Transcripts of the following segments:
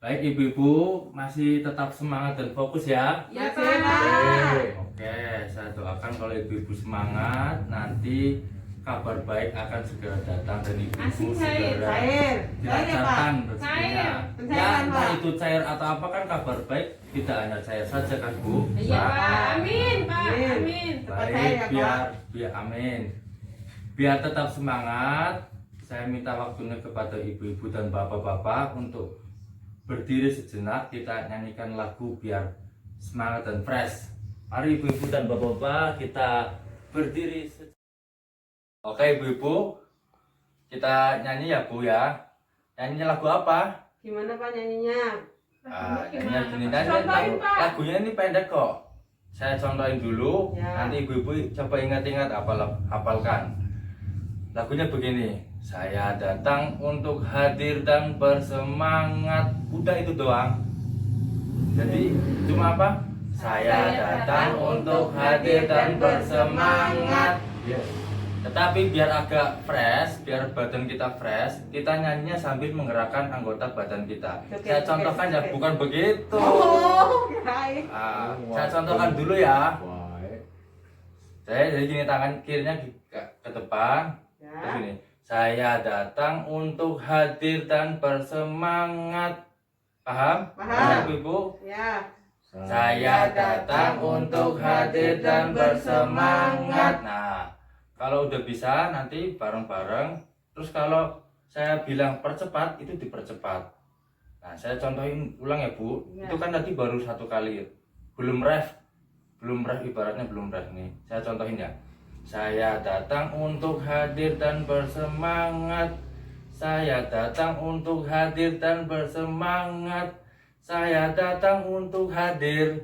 Baik ibu-ibu, masih tetap semangat dan fokus ya. Ya Pak. Oke, saya doakan kalau ibu-ibu semangat, nanti kabar baik akan segera datang dan ibu-ibu Asik cair. segera Cair ya Pak. dilancarkan rezekinya. Cair. Ya, Pencairan entah Pak. itu cair atau apa kan kabar baik tidak hanya cair saja kan Bu. Iya Pak? Pak. Amin Pak. Amin. Cepat cair Baik, ya Pak. biar amin. Biar tetap semangat, saya minta waktunya kepada ibu-ibu dan bapak-bapak untuk berdiri sejenak, kita nyanyikan lagu biar semangat dan fresh. Mari ibu-ibu dan bapak-bapak kita berdiri sejenak. Oke ibu-ibu, kita nyanyi ya Bu ya. Nyanyinya lagu apa? Gimana Pak nyanyinya? Nyanyinya gini Pak? Contohin, Pak. lagunya ini pendek kok. Saya contohin dulu, Ya. nanti ibu-ibu coba ingat-ingat hafalkan. Lagunya begini, saya datang untuk hadir dan bersemangat. Udah itu doang. Jadi cuma apa? Saya datang untuk hadir dan bersemangat. Tetapi biar agak fresh, biar badan kita fresh, kita nyanyinya sambil menggerakkan anggota badan kita. Oke, Saya oke, contohkan ya, oke. bukan begitu. Oh, kirain. Saya contohkan dulu ya. Jadi gini, tangan kirinya ke depan. Ya. Terus gini, saya datang untuk hadir dan bersemangat. Paham? Paham. Ibu? Ya. Saya datang untuk hadir dan bersemangat. Nah, kalau udah bisa nanti bareng-bareng. Terus kalau saya bilang percepat, itu dipercepat. Nah, saya contohin ulang ya Bu. Ya. Itu kan tadi baru satu kali. Belum ref, ibaratnya belum ref nih. Saya contohin ya. Saya datang untuk hadir dan bersemangat. Saya datang untuk hadir dan bersemangat. Saya datang untuk hadir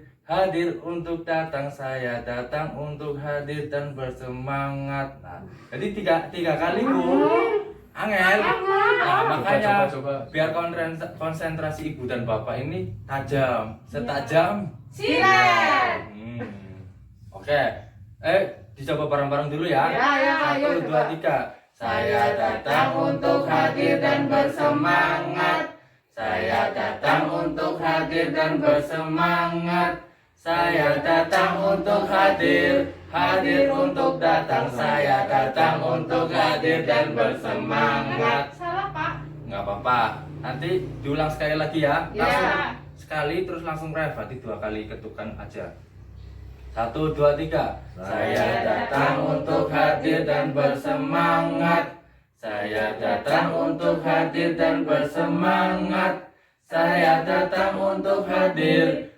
untuk datang. Saya datang untuk hadir dan bersemangat. Nah, jadi tiga kali Bu. Angel. Nah, makanya biar konsentrasi ibu dan bapak ini tajam, setajam Silet. Oke, dicoba bareng-bareng dulu ya. Ya, ayo, 1, 2, coba. 3. Saya datang untuk hadir dan bersemangat. Saya datang untuk hadir dan bersemangat. Saya datang untuk hadir untuk datang. Saya datang untuk hadir dan bersemangat. Salah Pak. Nggak apa-apa. Nanti diulang sekali lagi ya. Ya. Langsung sekali terus langsung ref. Nanti 2 kali ketukan aja. 1, 2, 3. Saya datang untuk hadir dan bersemangat. Saya datang untuk hadir dan bersemangat. Saya datang untuk hadir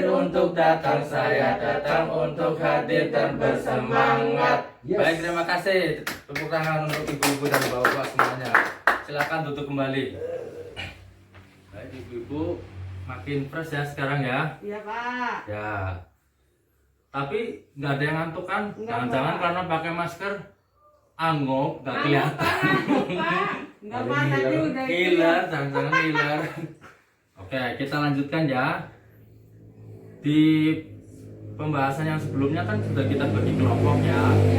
untuk datang. Saya datang untuk hadir dan bersemangat. Baik, terima kasih. Tepuk tangan untuk ibu-ibu dan bapak-bapak semuanya. Silakan duduk kembali. Baik, ibu-ibu makin fresh ya sekarang ya. Iya Pak. Ya. Tapi nggak ada yang ngantuk kan? Nggak, Jangan-jangan Pak. karena pakai masker angop nggak kelihatan. Enggak Pak, tadi udah itu. Ngiler, jangan-jangan ngiler. Oke, kita lanjutkan ya. Di pembahasan yang sebelumnya kan sudah kita bagi kelompok ya. Jadi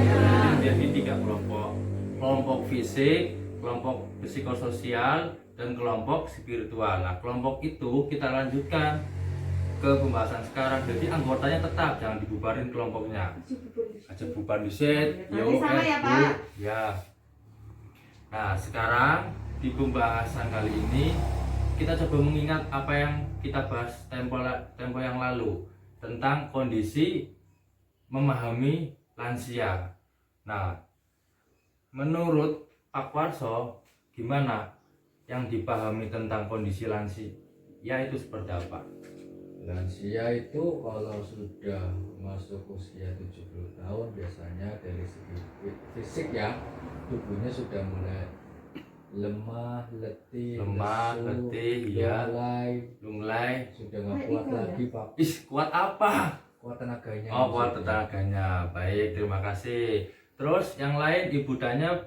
menjadi 3 kelompok. Kelompok fisik, kelompok psikososial, dan kelompok spiritual. Nah, kelompok itu kita lanjutkan ke pembahasan sekarang. Jadi anggotanya tetap, jangan dibubarin kelompoknya. Aja bubar di set. Nanti sama ya, Pak. Ya. Nah, sekarang di pembahasan kali ini kita coba mengingat apa yang kita bahas tempo yang lalu tentang kondisi memahami lansia. Nah, menurut Pak Warso, gimana yang dipahami tentang kondisi lansia? Ya, itu seperti apa? Lansia itu kalau sudah masuk usia 70 tahun biasanya dari segi fisik ya, tubuhnya sudah mulai lemah, letih, iya. mulai sudah nggak kuat lagi Pak. Kuat apa? Kuat tenaganya. Oh, kuat tenaganya. Baik, terima kasih. Terus yang lain ibu tanya,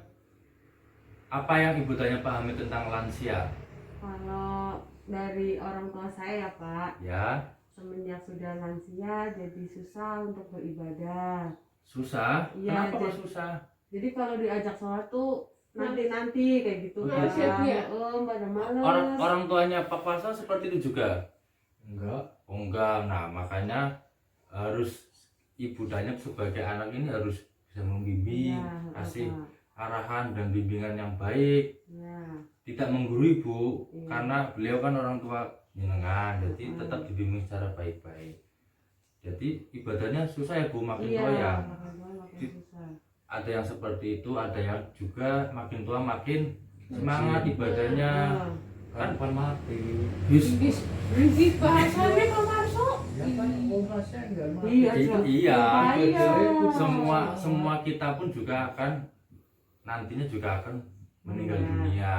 apa yang ibu tanya pahami tentang lansia? Kalau dari orang tua saya ya Pak, Ya, semenjak sudah lansia jadi susah untuk beribadah. susah. Iya, Kenapa kok jadi- susah? Jadi kalau diajak sholat tuh nanti kayak gitu Oh, kan. iya. Pada males. Orang tuanya Pak Warso seperti itu juga? Enggak. Oh enggak, nah makanya harus ibu Danyap sebagai anak ini harus bisa membimbing, Iya, kasih Pak. arahan dan bimbingan yang baik, Ya. tidak menggurui Bu, Iya. karena beliau kan orang tua jenengan, jadi Hmm. tetap dibimbing secara baik-baik. Jadi ibadahnya susah ya Bu, makin Iya, tua ya. makin tua makin susah. Ada yang seperti itu, ada yang juga makin tua makin semangat ibadahnya. Kan mati. Bis, Rizky bahasanya Pak Warso. Ya kan umurnya enggak mati. Iya, iya. Iya. Semua kita pun juga akan nantinya juga akan meninggal Iya. dunia.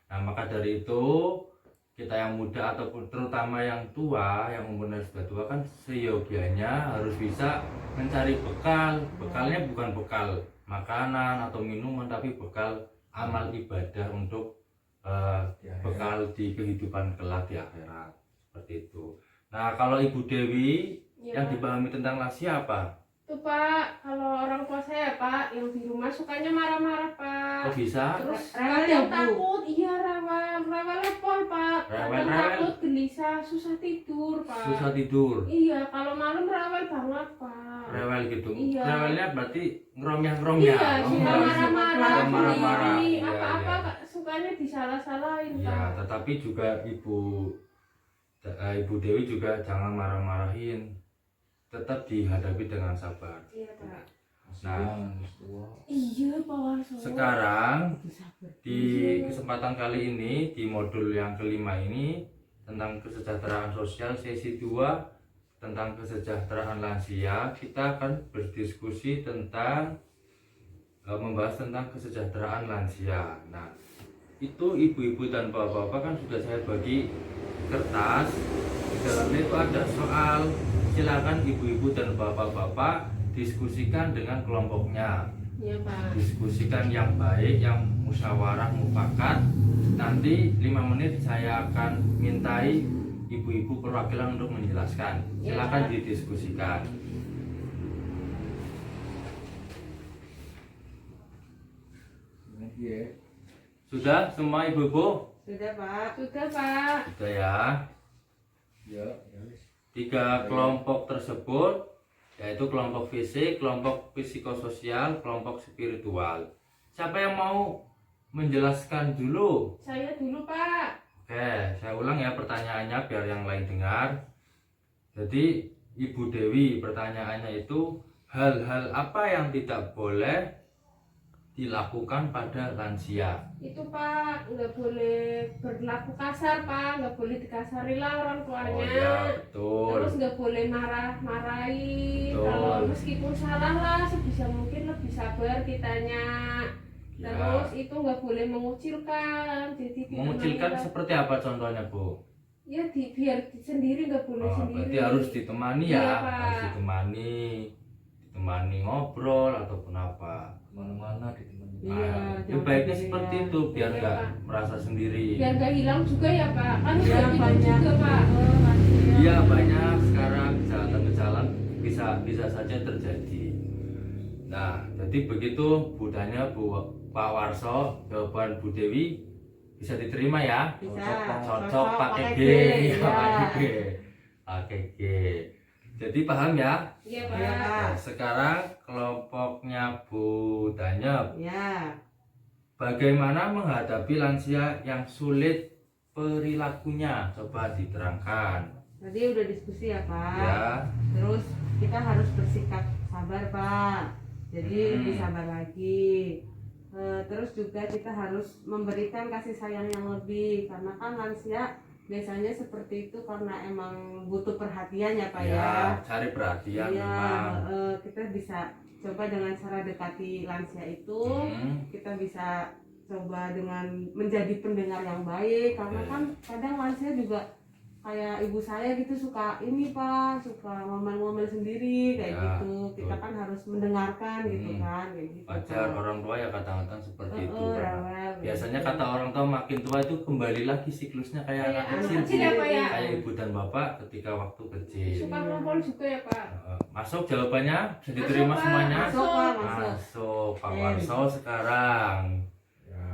Nah maka dari itu kita yang muda ataupun terutama yang tua, yang umurnya sudah tua kan seyogianya harus bisa mencari bekal. Bekalnya bukan bekal makanan atau minuman, tapi bekal amal ibadah untuk bekal di kehidupan kelak di akhirat, seperti itu. Nah kalau Ibu Dewi Ya, yang dipahami tentang lansia apa? itu Pak, kalau orang tua saya Pak, yang di rumah sukanya marah-marah Pak. Kok bisa? Terus Rewel kadang ya, Bu? takut, iya rewel lepol Pak. Kadang Rewel. takut, gelisah, susah tidur Pak. Susah tidur, Iya, kalau malam rewel banget Pak. rewel gitu. Iya. Rewelnya berarti ngeromyah. Iya, Oh, suka enggak. marah-marah, Suka marah-marah. sendiri, Iya, apa-apa iya. sukanya disalah-salahin Ya, Pak. tetapi juga Ibu Dewi juga jangan marah-marahin. Tetap dihadapi dengan sabar. Iya Pak. Kasihan, tua. Iya Pak Warso. Sekarang Itu sabar. di kesempatan kali ini di modul yang kelima ini tentang kesejahteraan sosial sesi 2 tentang kesejahteraan lansia, kita akan berdiskusi tentang membahas tentang kesejahteraan lansia. Nah, itu ibu-ibu dan bapak-bapak kan sudah saya bagi kertas, di dalamnya itu ada soal. Silakan ibu-ibu dan bapak-bapak diskusikan dengan kelompoknya, Iya Pak. diskusikan yang baik, yang musyawarah mufakat. Nanti 5 menit saya akan mintai ibu-ibu perwakilan untuk menjelaskan. Silakan didiskusikan. Iya. Sudah semua ibu-ibu? Sudah Pak. Sudah Pak. Sudah ya. Ya, ya wis. 3 kelompok tersebut yaitu kelompok fisik, kelompok psikososial, kelompok spiritual. Siapa yang mau menjelaskan dulu? Saya dulu Pak. Oke, saya ulang ya pertanyaannya biar yang lain dengar. Jadi Ibu Dewi pertanyaannya itu hal-hal apa yang tidak boleh dilakukan pada lansia? Itu Pak, nggak boleh berlaku kasar Pak, nggak boleh dikasari lah orang tuanya. Oh ya, betul. Terus nggak boleh marah-marahin. Betul. Kalau meskipun salah lah, sebisa mungkin lebih sabar kitanya. Ya. Terus itu nggak boleh mengucilkan. Jadi Mengucilkan ditemani- seperti apa contohnya, Bu? Ya biar sendiri, nggak boleh Oh, sendiri. berarti harus ditemani ya, Iya, Pak. harus ditemani ngobrol ataupun apa. Kemana-mana ditemani. Iya, Nah, itu jangan baiknya sendirian. seperti itu biar Iya, nggak Pak. merasa sendiri. Biar nggak hilang juga ya Pak. Kan Iya, udah hilang banyak. juga Pak. Iya, banyak sekarang kejahatan-kejahatan bisa saja terjadi. Nah, jadi begitu budanya Pak Warso, jawaban Bu Dewi bisa diterima ya? Bisa. Cocok pakai G, Iya. ya, pakai G, pakai G. Jadi paham ya? Iya Iya, Pak. Pak. Nah, sekarang kelompoknya Bu Danyap. Ya. Bagaimana menghadapi lansia yang sulit perilakunya? Coba diterangkan. Tadi udah diskusi ya Pak. Ya, Terus kita harus bersikap sabar Pak. Jadi Hmm. lebih sabar lagi. Terus juga kita harus memberikan kasih sayang yang lebih karena kan lansia biasanya seperti itu karena emang butuh perhatian ya Pak ya. cari perhatian Iya, memang. kita bisa coba dengan cara dekati lansia itu. Kita bisa coba dengan menjadi pendengar yang baik karena Oke. kan kadang lansia juga kayak ibu saya gitu suka ini Pak, suka ngomel-ngomel sendiri kayak Ya, gitu. Kita betul. kan harus mendengarkan gitu Hmm. kan kayak gitu. Wajar Pak. orang tua ya kadang-kadang seperti itu. Rewel, Biasanya gitu. kata orang tua makin tua itu kembali lagi siklusnya kayak anak Anak kecil. kecil ya Pak ya. Kayak ibu dan bapak ketika waktu kecil. Suka ngompol juga ya Pak. Masuk jawabannya bisa diterima Masuk, Pak. semuanya. Masuk Pak, masuk. Masuk Pak Oke. Warso sekarang. Ya.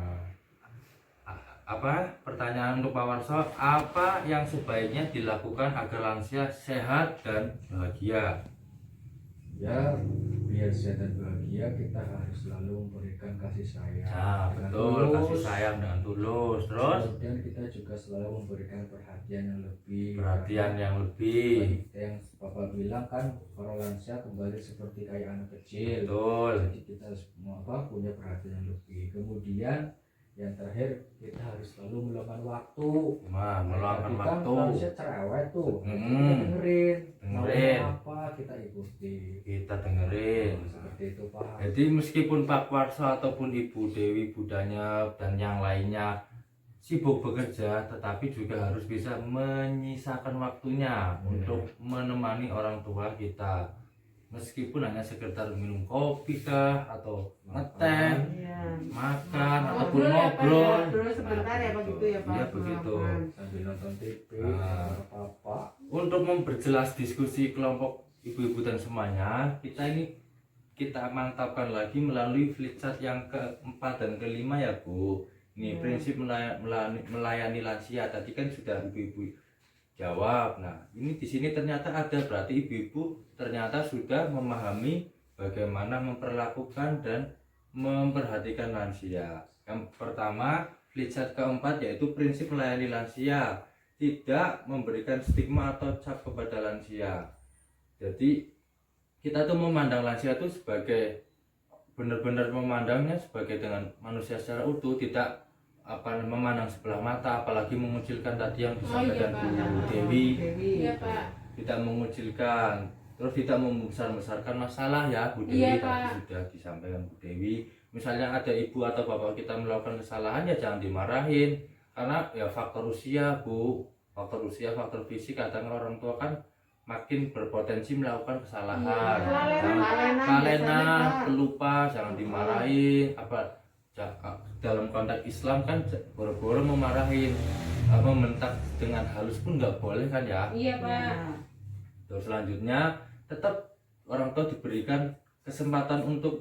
pertanyaan untuk Pak Warso, apa yang sebaiknya dilakukan agar lansia sehat dan bahagia? Ya, biar sehat dan bahagia kita harus selalu memberikan kasih sayang Nah, dengan betul, tulus. kasih sayang dengan tulus. Terus Kemudian kita juga selalu memberikan perhatian yang lebih. perhatian yang lebih. Yang Bapak bilang kan, para lansia kembali seperti kayak anak kecil. Betul. Jadi kita harus punya perhatian yang lebih. Kemudian yang terakhir, kita harus selalu meluangkan waktu. Nah, meluangkan Tadi waktu. kan lansia cerewet tuh. Kita Hmm. dengerin. Dengerin. Mau apa kita ikuti. Kita dengerin. Seperti itu Pak. Jadi meskipun Pak Warso ataupun Ibu Dewi Budanyep dan yang lainnya sibuk bekerja, tetapi juga harus bisa menyisakan waktunya untuk menemani orang tua kita. Meskipun hanya sekedar minum kopi kah, atau ngeteh, Iya. makan, ataupun Ngobrol ya, Pak, ngobrol. Terus sebentar ya begitu ya Pak. Iya, begitu. Sambil nonton TV, Nah. apa-apa. Untuk memperjelas diskusi kelompok ibu-ibu dan semuanya, kita mantapkan lagi melalui flipchart yang keempat dan kelima ya Bu. Ini prinsip melayani lansia, tadi kan sudah ibu-ibu jawab. Nah, ini di sini ternyata ada, berarti ibu-ibu ternyata sudah memahami bagaimana memperlakukan dan memperhatikan lansia. Yang pertama, flipchart keempat yaitu prinsip melayani lansia, tidak memberikan stigma atau cap kepada lansia. Jadi kita tuh memandang lansia itu sebagai benar-benar memandangnya sebagai dengan manusia secara utuh, tidak memandang sebelah mata, apalagi mengucilkan tadi yang disampaikan Pak. Bu Dewi, Iya Pak. tidak mengucilkan, terus tidak membesar-besarkan masalah ya Bu Dewi. Iya, tadi Pak. sudah disampaikan Bu Dewi. Misalnya ada ibu atau bapak kita melakukan kesalahan ya jangan dimarahin, karena ya faktor usia Bu, faktor usia, faktor fisik, kadang orang tua kan makin berpotensi melakukan kesalahan. Iya, Jangan Kelalenan kalena, biasanya, Pak. pelupa, jangan dimarahin. Dalam konteks Islam kan boro-boro memarahin, membentak dengan halus pun nggak boleh kan ya. Iya Pak. Iya. Terus selanjutnya tetap orang tua diberikan kesempatan untuk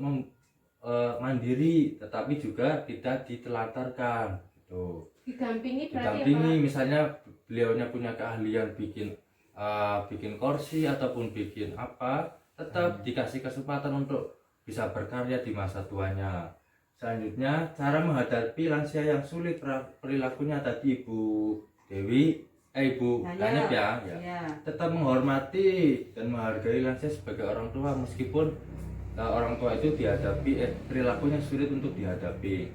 mandiri, tetapi juga tidak ditelantarkan gitu. Didampingi berarti ya Didampingi, Pak. misalnya beliaunya punya keahlian bikin kursi ataupun bikin apa, tetap dikasih kesempatan untuk bisa berkarya di masa tuanya. Selanjutnya, cara menghadapi lansia yang sulit perilakunya tadi Ibu Dewi, Ibu Danyep ya. Iya. Tetap menghormati dan menghargai lansia sebagai orang tua, meskipun orang tua itu perilakunya sulit untuk dihadapi.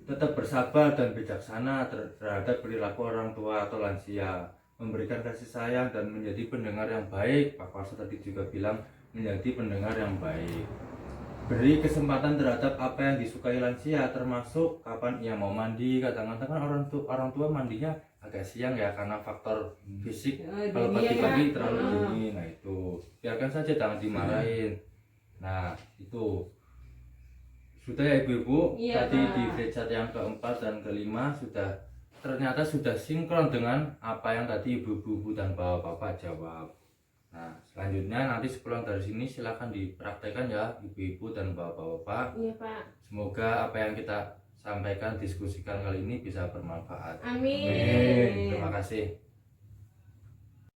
Tetap bersabar dan bijaksana terhadap perilaku orang tua atau lansia, memberikan kasih sayang dan menjadi pendengar yang baik. Pak Warso tadi juga bilang menjadi pendengar yang baik. Beri kesempatan terhadap apa yang disukai lansia, termasuk kapan ia mau mandi. Kadang-kadang kan orang tua mandinya agak siang ya karena faktor fisik. Kalau Dingin, pagi-pagi ya. terlalu dingin, nah itu biarkan saja, jangan dimarahin. Nah itu sudah ya ibu-ibu. Iya, Tadi Pak. di flipchart yang keempat dan kelima ternyata sudah sinkron dengan apa yang tadi ibu-ibu dan bapak-bapak jawab. Nah selanjutnya nanti sepulang dari sini silakan dipraktekkan ya ibu-ibu dan bapak-bapak. Iya Pak. Semoga apa yang kita sampaikan, diskusikan kali ini bisa bermanfaat. Amin. Terima kasih.